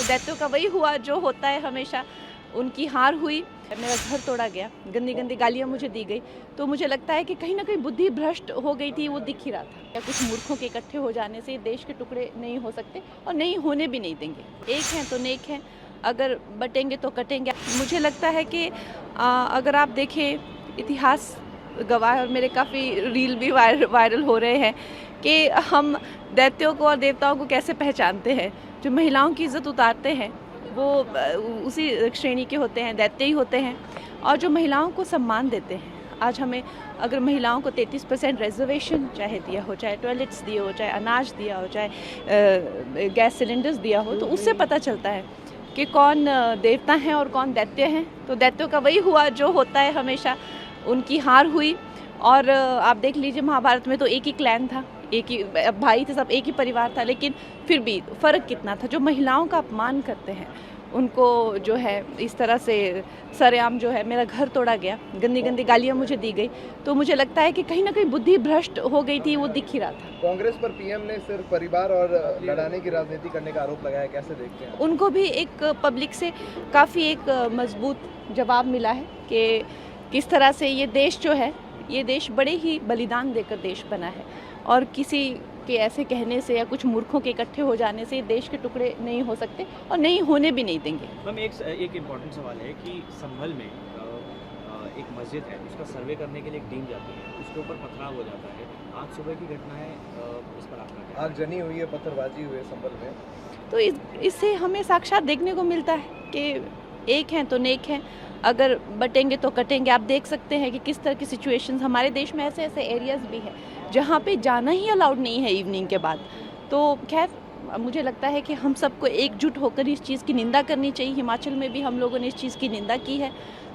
दैत्यों का वही हुआ जो होता है हमेशा, उनकी हार हुई। मेरा घर तोड़ा गया, गंदी गंदी गालियाँ मुझे दी गई, तो मुझे लगता है कि कहीं ना कहीं बुद्धि भ्रष्ट हो गई थी, वो दिख ही रहा था। या कुछ मूर्खों के इकट्ठे हो जाने से देश के टुकड़े नहीं हो सकते और नहीं होने भी नहीं देंगे। एक हैं तो नेक हैं, अगर बटेंगे तो कटेंगे। मुझे लगता है कि अगर आप देखें, इतिहास गवाह है और मेरे काफ़ी रील भी वायरल हो रहे हैं कि हम दैत्यों को और देवताओं को कैसे पहचानते हैं। जो महिलाओं की इज्जत उतारते हैं वो उसी श्रेणी के होते हैं, दैत्य ही होते हैं। और जो महिलाओं को सम्मान देते हैं, आज हमें अगर महिलाओं को 33% रिजर्वेशन चाहे दिया हो, चाहे टॉयलेट्स दिए हो, चाहे अनाज दिया हो, चाहे गैस सिलेंडर्स दिया हो, तो उससे पता चलता है कि कौन देवता हैं और कौन दैत्य हैं। तो दैत्यों का वही हुआ जो होता है हमेशा, उनकी हार हुई। और आप देख लीजिए, महाभारत में तो एक ही क्लैन था, एक ही भाई थे, सब एक ही परिवार था, लेकिन फिर भी फ़र्क कितना था। जो महिलाओं का अपमान करते हैं उनको जो है इस तरह से सरेआम जो है, मेरा घर तोड़ा गया, गंदी गंदी गालियाँ मुझे दी गई, तो मुझे लगता है कि कहीं ना कहीं बुद्धि भ्रष्ट हो गई थी, वो दिख ही रहा था। कांग्रेस पर पीएम ने सिर्फ परिवार और लड़ाने की राजनीति करने का आरोप लगाया, कैसे देखते हैं? उनको भी एक पब्लिक से काफ़ी एक मजबूत जवाब मिला है कि किस तरह से ये देश जो है, ये देश बड़े ही बलिदान देकर देश बना है, और किसी के ऐसे कहने से या कुछ मूर्खों के इकट्ठे हो जाने से देश के टुकड़े नहीं हो सकते और नहीं होने भी नहीं देंगे। मैम, एक इम्पॉर्टेंट सवाल है कि संभल में एक मस्जिद है, उसका सर्वे करने के लिए एक टीम जाती है, उसके ऊपर पथराव हो जाता है। आज सुबह की घटना है, इस पर आपका क्या? आग जनी हुई है, पत्थरबाजी हुई है संभल में। तो इससे हमें साक्षात देखने को मिलता है कि एक हैं तो नेक हैं, अगर बटेंगे तो कटेंगे। आप देख सकते हैं कि किस तरह की सिचुएशंस हमारे देश में, ऐसे ऐसे एरियाज़ भी हैं जहाँ पे जाना ही अलाउड नहीं है इवनिंग के बाद। तो खैर, मुझे लगता है कि हम सबको एकजुट होकर इस चीज़ की निंदा करनी चाहिए। हिमाचल में भी हम लोगों ने इस चीज़ की निंदा की है,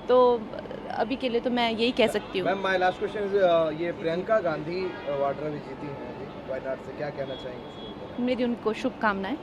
तो अभी के लिए तो मैं यही कह सकती हूँ। Ma'am, my last question is, ये प्रियंका गांधी वाड्रा भी जीती हैं अभी वायनाड से, क्या कहना चाहेंगे? मेरी उनको शुभकामनाएं।